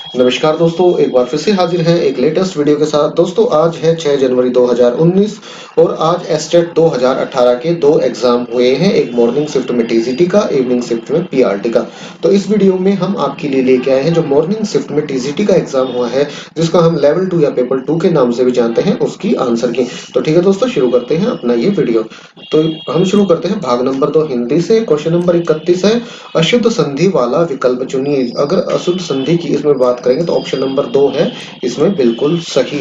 नमस्कार दोस्तों, एक बार फिर से हाजिर हैं एक लेटेस्ट वीडियो के साथ। दोस्तों आज है 6 जनवरी 2019 और आज एस्टेट 2018 के दो एग्जाम हुए हैं। एक मॉर्निंग शिफ्ट में टीजीटी का, इवनिंग शिफ्ट में पीआरटी का। तो इस वीडियो में हम आपके लिए लेके आए हैं जो मॉर्निंग शिफ्ट में टीजीटी का एग्जाम हुआ है, जिसका हम लेवल 2 या पेपर 2 के नाम से भी जानते हैं, उसकी आंसर की। तो ठीक है दोस्तों, शुरू करते हैं अपना ये वीडियो। तो हम शुरू करते हैं भाग नंबर 2 हिंदी से। क्वेश्चन नंबर 31 है, अशुद्ध संधि वाला विकल्प चुनिए। अगर अशुद्ध संधि की इसमें बात करेंगे तो ऑप्शन नंबर 2 है इसमें बिल्कुल सही।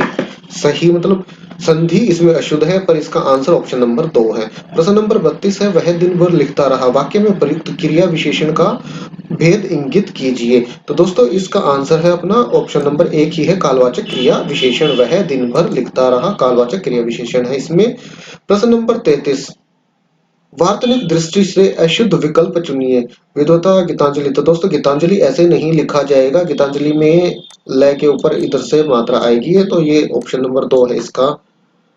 सही मतलब संधि इसमें अशुद्ध है, पर इसका आंसर ऑप्शन नंबर 2 है। प्रश्न नंबर 32 है, वह दिन भर लिखता रहा, वाक्य में प्रयुक्त क्रिया विशेषण का भेद इंगित कीजिए। तो दोस्तों इसका आंसर है अपना ऑप्शन नंबर 1 ही है, कालवाचक क्रिया विशेषण। वह दिन भर लिखता रहा कालवाचक क्रिया विशेषण है इसमें। प्रश्न नंबर 33, वार्तनिक दृष्टि से अशुद्ध विकल्प चुनिए। विद्वता गीतांजलि। तो दोस्तों गीतांजलि ऐसे नहीं लिखा जाएगा, गीतांजलि में लय के ऊपर इधर से मात्रा आएगी है, तो ये ऑप्शन नंबर 2 है इसका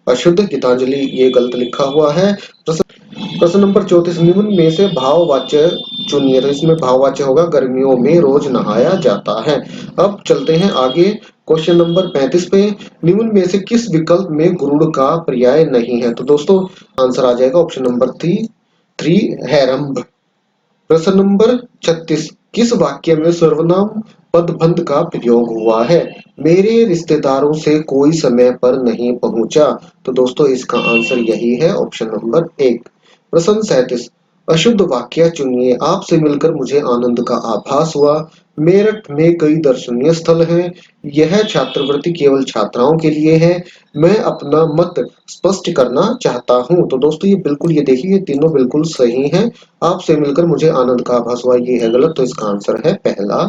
अशुद्ध। गीतांजलि ये गलत लिखा हुआ है। प्रश्न नंबर 34, निम्न में से भाववाच्य चुनिए। तो इसमें भाववाच्य होगा गर्मियों में रोज नहाया जाता है। अब चलते हैं आगे क्वेश्चन नंबर 35 पे, निम्न में से किस विकल्प में गुरुड़ का पर्याय नहीं है। तो दोस्तों आंसर आ जाएगा ऑप्शन नंबर 3 हैरंभ। प्रश्न नंबर 36, किस वाक्य में सर्वनाम पदबंध का प्रयोग हुआ है। मेरे रिश्तेदारों से कोई समय पर नहीं पहुंचा। तो दोस्तों इसका आंसर यही है ऑप्शन नंबर 1। प्रश्न 37, अशुद्ध वाक्य चुनिए। आपसे मिलकर मुझे आनंद का आभास हुआ। मेरठ में कई दर्शनीय स्थल हैं। यह छात्रवृत्ति केवल छात्राओं के लिए है। मैं अपना मत स्पष्ट करना चाहता हूं। तो दोस्तों ये बिल्कुल, ये देखिए, ये तीनों बिल्कुल सही हैं। आपसे मिलकर मुझे आनंद का आभास हुआ, ये है गलत, तो इसका आंसर है पहला।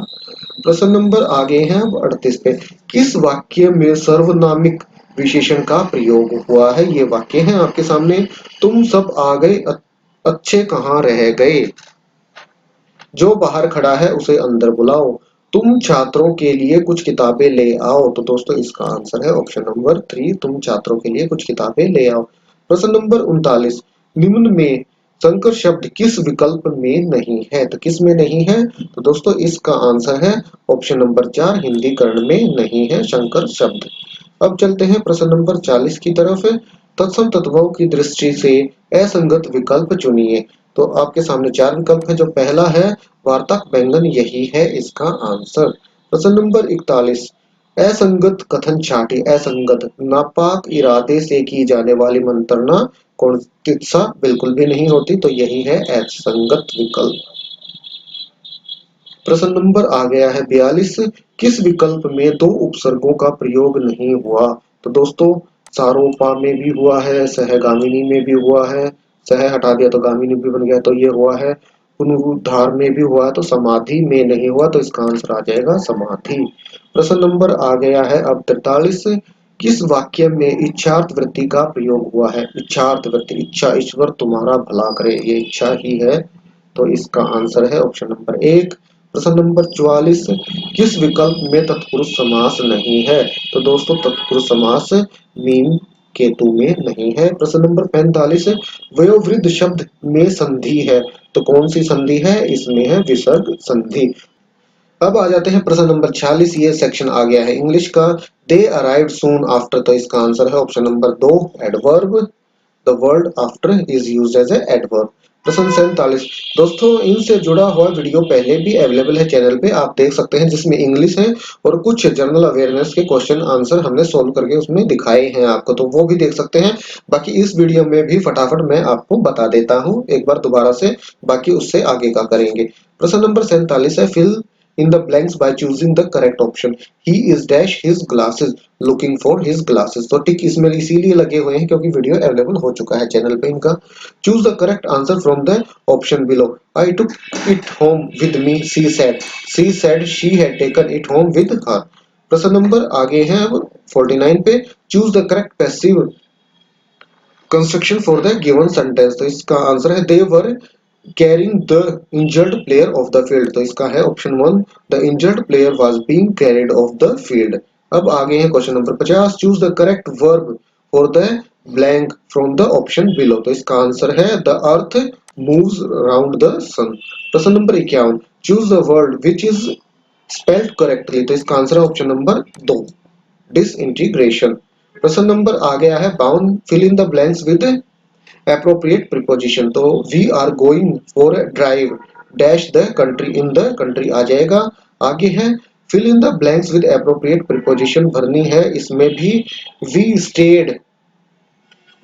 प्रश्न नंबर आगे हैं अब 38 पे, किस वाक्य में सर्वनामिक विशेषण का प्रयोग हुआ है। ये वाक्य है आपके सामने, तुम सब आ गए, अच्छे कहाँ रह गए। जो बाहर खड़ा है उसे अंदर बुलाओ। तुम छात्रों के लिए कुछ किताबें ले आओ। तो दोस्तों इसका आंसर है ऑप्शन नंबर 3, तुम छात्रों के लिए कुछ किताबें ले आओ। प्रश्न नंबर 39, निम्न में संकर शब्द किस विकल्प में नहीं है। तो किस में नहीं है। तो दोस्तों इसका आंसर है ऑप्शन नंबर 4, हिंदी कर्ण में नहीं है संकर शब्द। अब चलते हैं प्रश्न नंबर 40 की तरफ। तत्सम तत्वों की दृष्टि से असंगत विकल्प चुनिए। तो आपके सामने 4 विकल्प है। जो पहला है वार्तक व्यंजन, यही है इसका आंसर। प्रश्न नंबर 41, असंगत कथन छांटे। असंगत नापाक इरादे से की जाने वाली मंत्रणा कौन सा बिल्कुल भी नहीं होती, तो यही है असंगत विकल्प। प्रश्न नंबर आ गया है 42, किस विकल्प में दो उपसर्गों का प्रयोग नहीं हुआ। तो दोस्तों सारोपा में भी हुआ है, सहगामिनी में भी हुआ है, सह हटा दिया तो गामिनी भी बन गया, तो ये हुआ है। पुनरुद्धार में भी हुआ है, तो समाधि में नहीं हुआ, तो इसका आंसर आ जाएगा समाधि। प्रश्न नंबर आ गया है अब 43, किस वाक्य में इच्छार्थ वृत्ति का प्रयोग हुआ है। इच्छार्थ वृत्ति, इच्छा ईश्वर तुम्हारा भला करे, ये इच्छा ही है, तो इसका आंसर है ऑप्शन नंबर 1। प्रश्न नंबर 44, किस विकल्प में तत्पुरुष समास नहीं है। तो दोस्तों तत्पुरुष समास मीम केतु में नहीं है। प्रश्न नंबर 45, वयोवृद्ध शब्द में संधि है। तो कौन सी संधि है, इसमें है विसर्ग संधि। अब आ जाते हैं प्रश्न नंबर 46, ये सेक्शन आ गया है इंग्लिश का। They arrived soon after. तो इसका आंसर है option number 2, adverb. The word after is used as a adverb. प्रश्न 47, दोस्तों इनसे जुड़ा हुआ वीडियो पहले भी अवेलेबल है चैनल पे, आप देख सकते हैं, जिसमें इंग्लिश है और कुछ जनरल अवेयरनेस के क्वेश्चन आंसर हमने सोल्व करके उसमें दिखाए हैं आपको, तो वो भी देख सकते हैं। बाकी इस वीडियो में भी फटाफट मैं आपको बता देता हूं एक बार दोबारा से, बाकी उससे आगे का करेंगे। प्रश्न नंबर 47 है, fill in the blanks by choosing the correct option. He is dash his glasses looking for his glasses। तो टिक इसमें इसीलिए लगे हुए हैं क्योंकि वीडियो अवेलेबल हो चुका है चैनल पे इनका। Choose the correct answer from the option below. I took it home with me, she said she had taken it home with her. प्रश्न नंबर आगे है अब 49 पे, choose the correct passive construction for the given sentence. तो इसका answer है they were carrying the injured player off the field. तो इसका है option 1, the injured player was being carried off the field. अब आगे है question number 50, choose the correct verb for the blank from the option below. तो इसका answer है the earth moves around the sun. प्रश्न number 51, choose the word which is spelled correctly, तो इसका answer है ऑप्शन नंबर 2, डिसइंटीग्रेशन। प्रश्न number आ गया है bound, fill in the blanks with appropriate preposition। तो we are going for drive dash the country, in the country आ जाएगा। आगे है fill in the blanks with appropriate preposition भरनी है, इसमें भी we stayed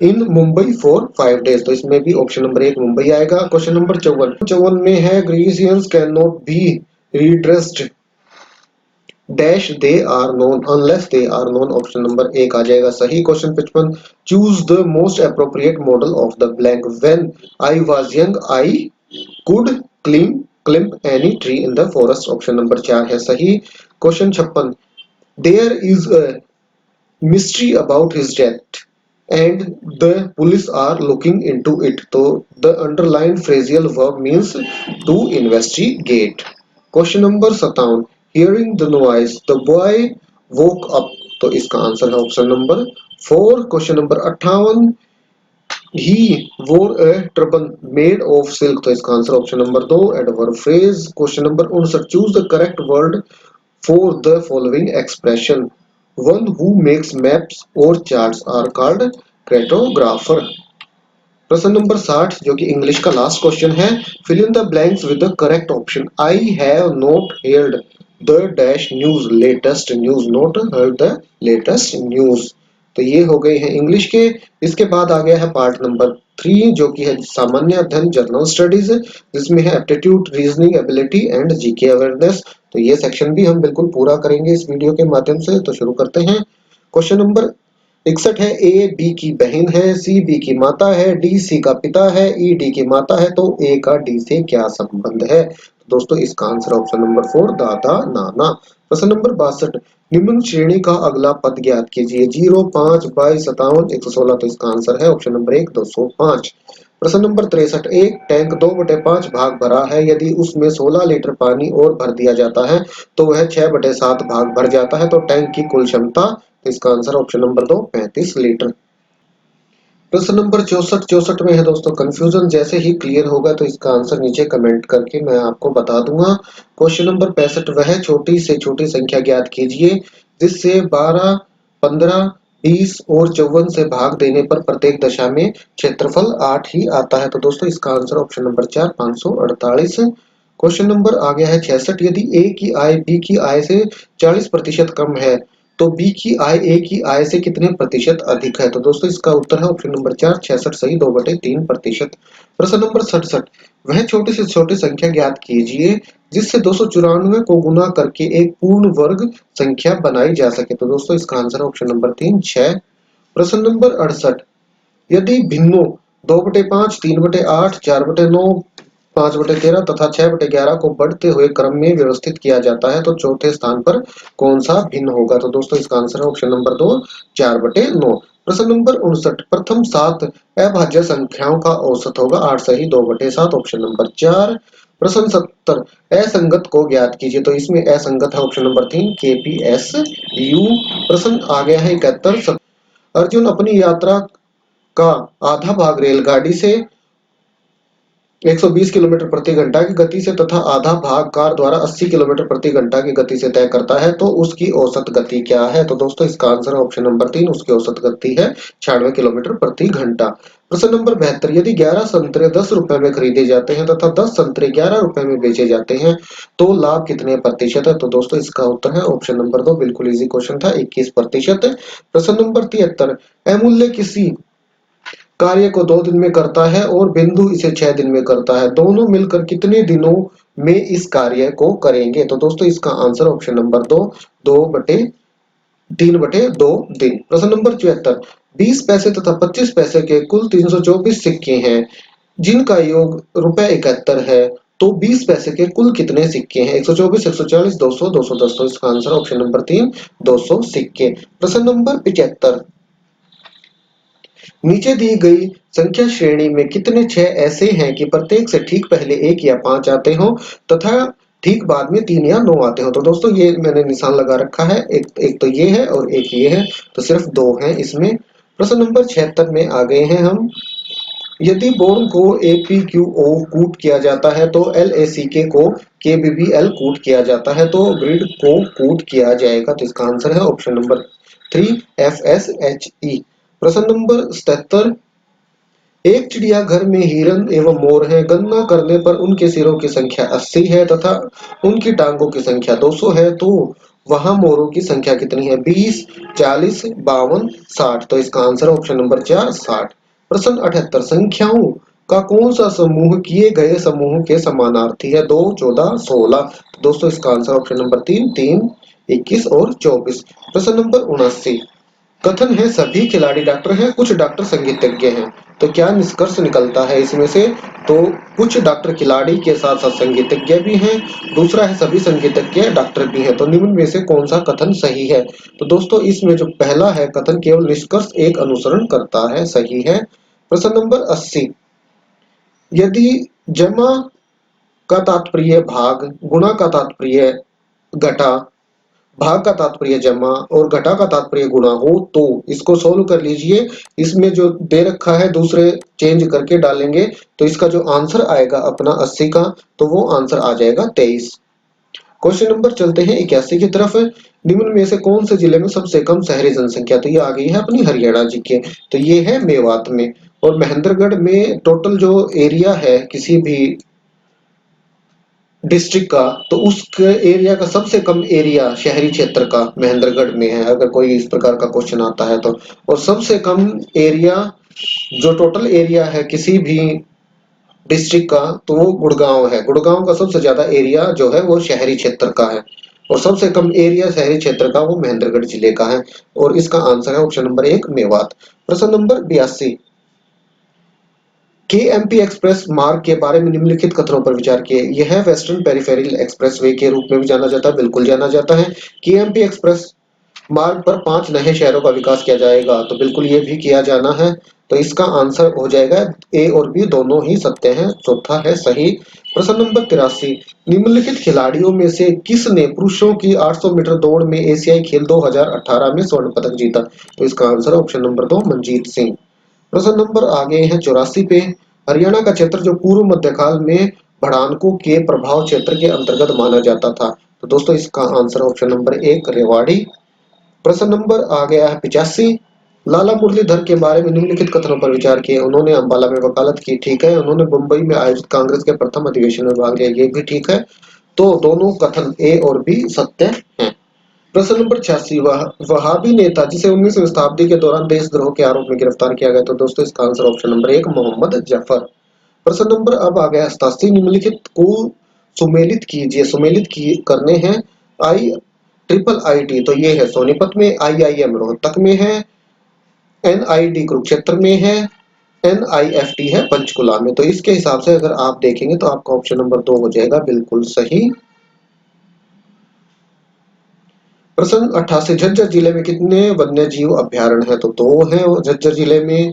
in Mumbai for 5 days, तो इसमें भी ऑप्शन नंबर 1 मुंबई आएगा। क्वेश्चन नंबर 54 में है grievances can not be redressed dash they are known unless they are known, option number 1 आ जाएगा सही। Question 55 choose the most appropriate modal of the blank, when I was young I could climb any tree in the forest, option number 4 है सही। Question 56 there is a mystery about his death and the police are looking into it, तो the underline फ्रेजियल verb means to investigate. Question number 57 hearing the noise the boy woke up, तो इसका answer है option number 4। Question number 58 he wore a turban made of silk, तो इसका answer option number 2 adverb phrase. Question number 59 choose the correct word for the following expression, one who makes maps or charts are called cartographer। प्रश्न number 60 जो कि English का last question है, fill in the blanks with the correct option. I have not heard the dash news latest news, not heard the latest news, तो ये हो गए हैं इंग्लिश के। इसके बाद आ गया है पार्ट नंबर 3 जो कि है सामान्य अध्ययन जनरल स्टडीज, जिसमें है aptitude reasoning ability and GK awareness, तो ये सेक्शन भी हम बिल्कुल पूरा करेंगे इस वीडियो के माध्यम से। तो शुरू करते हैं। क्वेश्चन नंबर 61 है ए बी की बहन है, सी बी की माता है, डी सी का पिता है, ई डी की माता है, तो ए का डी से क्या संबंध है? तो दोस्तों इसका आंसर ऑप्शन नंबर 4 दादा नाना। प्रश्न नंबर 62 निम्न श्रेणी का अगला पद ज्ञात कीजिए, 0 5 22 57 116, तो इसका आंसर है ऑप्शन नंबर 1 205। प्रश्न नंबर 63 एक टैंक 2/5 भाग भरा है, यदि उसमें 16 लीटर पानी और भर दिया जाता है तो वह 6/7 भाग भर जाता है, तो टैंक की कुल क्षमता, तो इसका आंसर ऑप्शन नंबर 2 35 लीटर। प्रश्न नंबर 64 में है दोस्तों कंफ्यूजन, जैसे ही क्लियर होगा तो इसका आंसर नीचे कमेंट करके मैं आपको बता दूंगा। क्वेश्चन नंबर 65 वह छोटी से छोटी संख्या ज्ञात कीजिए जिससे 12 15 20 और 54 से भाग देने पर प्रत्येक दशा में क्षेत्रफल 8 ही आता है, तो दोस्तों इसका answer option number 4 548। Question number आ गया है 66 यदि ए की आय बी की आय से 40% कम है तो बी की आय ए की आय से कितने प्रतिशत अधिक है? तो दोस्तों इसका उत्तर है ऑप्शन नंबर 4 66 सही 2/3%। प्रश्न नंबर 67 वह छोटी से छोटी संख्या ज्ञात कीजिए जिससे 294 को गुना करके एक पूर्ण वर्ग संख्या बनाई जा सके, तो दोस्तों इसका आंसर है ऑप्शन नंबर 3 6। प्रश्न नंबर 68 यदि भिन्नों 2/5 3/8 4/9 5/13 तथा 6/11 को बढ़ते हुए क्रम में व्यवस्थित किया जाता है तो चौथे स्थान पर कौन सा भिन्न होगा? तो दोस्तों इसका आंसर है ऑप्शन नंबर 2 4/9। प्रश्न नंबर 59 प्रथम 7 अभाज्य संख्याओं का औसत होगा 8 सही 2/7 ऑप्शन नंबर 4। प्रश्न 70 असंगत को ज्ञात कीजिए, तो इसमें असंगत है ऑप्शन नंबर 3 KPSU। प्रश्न आ गया है 71 अर्जुन अपनी यात्रा का आधा भाग रेलगाड़ी से 120 किलोमीटर प्रति घंटा की गति से तथा आधा भाग कार द्वारा 80 किलोमीटर प्रति घंटा की गति से तय करता है, तो उसकी औसत गति क्या है? तो दोस्तों इसका आंसर है ऑप्शन नंबर 3 उसकी औसत गति है 96 किलोमीटर प्रति घंटा। प्रश्न नंबर 72 यदि 11 संतरे 10 रुपए में खरीदे जाते हैं तथा 10 संतरे 11 रुपए में बेचे जाते हैं तो लाभ कितने प्रतिशत है? तो दोस्तों इसका उत्तर है ऑप्शन नंबर 2 बिल्कुल इजी क्वेश्चन था 21%। प्रश्न नंबर 73 अमूल्य किसी कार्य को 2 दिन में करता है और बिंदु इसे 6 दिन में करता है, दोनों मिलकर कितने दिनों में इस कार्य को करेंगे? तो दोस्तों इसका आंसर ऑप्शन नंबर 2 3/2 दिन। प्रश्न नंबर 74 20 पैसे तथा 25 पैसे के कुल 324 सिक्के हैं जिनका योग ₹71 है, तो 20 पैसे के कुल कितने सिक्के हैं? 124 140 200 210, तो इसका आंसर ऑप्शन नंबर 3 200 सिक्के। प्रश्न नंबर 75 नीचे दी गई संख्या श्रेणी में कितने 6 ऐसे हैं कि प्रत्येक से ठीक पहले 1 या 5 आते हों तथा ठीक बाद में 3 या 9 आते हो? तो दोस्तों ये मैंने निशान लगा रखा है, एक तो ये है और एक ये है, तो सिर्फ 2 हैं इसमें। प्रश्न नंबर 76 में आ गए हैं हम। यदि बोर्न को APQO कूट किया जाता है तो LACK को KBBL कूट किया जाता है तो ग्रिड को कूट किया जाएगा। तो इसका आंसर है ऑप्शन नंबर 3 FSHE। प्रश्न नंबर 77, एक चिड़ियाघर में हिरन एवं मोर हैं। गणना करने पर उनके सिरों की संख्या 80 है तथा उनकी टांगों की संख्या 200 है, तो वहां मोरों की संख्या कितनी है? 20, 40, 52, 60। तो इसका आंसर ऑप्शन नंबर 4 60। प्रश्न 78, संख्याओं का कौन सा समूह किए गए समूह के समानार्थी है? 2, 14, 16। दोस्तों इसका आंसर ऑप्शन नंबर 3 3, 21 और 24। प्रश्न नंबर 79, कथन है सभी खिलाड़ी डॉक्टर हैं, कुछ डॉक्टर संगीतज्ञ हैं। तो क्या निष्कर्ष निकलता है इसमें से? तो कुछ डॉक्टर खिलाड़ी के साथ साथ संगीतज्ञ भी हैं, दूसरा है सभी संगीतज्ञ डॉक्टर भी हैं। तो निम्न में से कौन सा कथन सही है? तो दोस्तों इसमें जो पहला है कथन केवल निष्कर्ष एक अनुसरण करता है, सही है। प्रश्न नंबर 80, यदि जमा का तात्पर्य भाग, गुणा का तात्पर्य घटा, भाग का तात्पर्य जमा और घटा का तात्पर्य गुणा हो तो इसको सोल्व कर लीजिए। इसमें जो दे रखा है दूसरे चेंज करके डालेंगे तो इसका जो आंसर आएगा अपना 80 का, तो वो आंसर आ जाएगा 23। क्वेश्चन नंबर चलते हैं 81 की तरफ। निम्न में से कौन से जिले में सबसे कम शहरी जनसंख्या? तो ये आ गई है अपनी हरियाणा जी के, तो ये है मेवात में। और महेंद्रगढ़ में टोटल जो एरिया है किसी भी डिस्ट्रिक्ट का, तो उस एरिया का सबसे कम एरिया शहरी क्षेत्र का महेंद्रगढ़ में है, अगर कोई इस प्रकार का क्वेश्चन आता है तो। और सबसे कम एरिया जो टोटल एरिया है किसी भी डिस्ट्रिक्ट का, तो वो गुड़गांव है। गुड़गांव का सबसे ज्यादा एरिया जो है वो शहरी क्षेत्र का है और सबसे कम एरिया शहरी क्षेत्र का वो महेंद्रगढ़ जिले का है। और इसका आंसर है ऑप्शन नंबर 1 मेवात। प्रश्न नंबर 82, KMP एक्सप्रेस मार्ग के बारे में निम्नलिखित कथनों पर विचार किए। यह वेस्टर्न पेरिफेरल एक्सप्रेसवे के रूप में भी जाना जाता है, बिल्कुल जाना जाता है। KMP एक्सप्रेस मार्ग पर 5 नए शहरों का विकास किया जाएगा, तो बिल्कुल ये भी किया जाना है। तो इसका आंसर हो जाएगा ए और बी दोनों ही सत्य हैं, चौथा है सही। प्रश्न नंबर 83, निम्नलिखित खिलाड़ियों में से किसने पुरुषों की 800 मीटर दौड़ में एशियाई खेल 2018 में स्वर्ण पदक जीता? तो इसका answer option number 2 Manjeet Singh. प्रश्न नंबर आगे है 84 पे। हरियाणा का क्षेत्र जो पूर्व मध्यकाल में भड़ानकों के प्रभाव क्षेत्र के अंतर्गत माना जाता था, तो दोस्तों इसका आंसर ऑप्शन नंबर 1 रेवाड़ी। प्रश्न नंबर आ गया है 85, लाला मुरलीधर के बारे में निम्नलिखित कथनों पर विचार किए। उन्होंने अंबाला में वकालत की, ठीक है। उन्होंने मुंबई में आयोजित कांग्रेस के प्रथम अधिवेशन में भाग लिया, ये भी ठीक है। तो दोनों कथन ए और बी सत्य हैं। प्रश्न नंबर 86, वहाबी नेता जिसे 19वीं शताब्दी के दौरान देशद्रोह के आरोप में गिरफ्तार किया गया, तो दोस्तों इसका answer option number 1 Mohammad Zafar. प्रश्न नंबर अब आ गया 87, निम्नलिखित को सुमेलित कीजिए। सुमेलित की करने हैं। IIIT, तो ये है सोनीपत में, IIM रोहतक में है, NID कुरुक्षेत्र में है, NIFT है पंचकुला में। तो इसके हिसाब से अगर आप देखेंगे तो आपका ऑप्शन नंबर 2 हो जाएगा बिल्कुल सही। प्रश्न 88, झज्जर जिले में कितने वन्य जीव अभ्यारण्य है? तो 2 है झज्जर जिले में।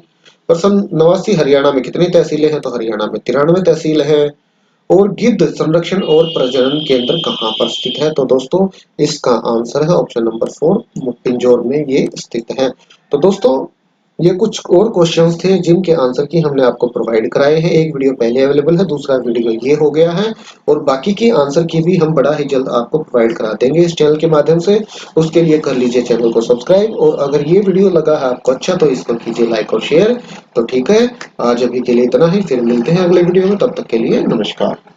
प्रश्न 89, हरियाणा में कितनी तहसीलें हैं? तो हरियाणा में 93 तहसील है। और गिद्ध संरक्षण और प्रजनन केंद्र कहाँ पर स्थित है? तो दोस्तों इसका आंसर है ऑप्शन नंबर 4 पिंजौर में ये स्थित है। तो दोस्तों ये कुछ और क्वेश्चंस थे जिनके आंसर की हमने आपको प्रोवाइड कराए हैं। एक वीडियो पहले अवेलेबल है, दूसरा वीडियो ये हो गया है और बाकी के आंसर की भी हम बड़ा ही जल्द आपको प्रोवाइड करा देंगे इस चैनल के माध्यम से। उसके लिए कर लीजिए चैनल को सब्सक्राइब और अगर ये वीडियो लगा है आपको अच्छा तो इसको कीजिए लाइक और शेयर। तो ठीक है, आज अभी के लिए इतना ही, फिर मिलते हैं अगले वीडियो में, तब तक के लिए नमस्कार।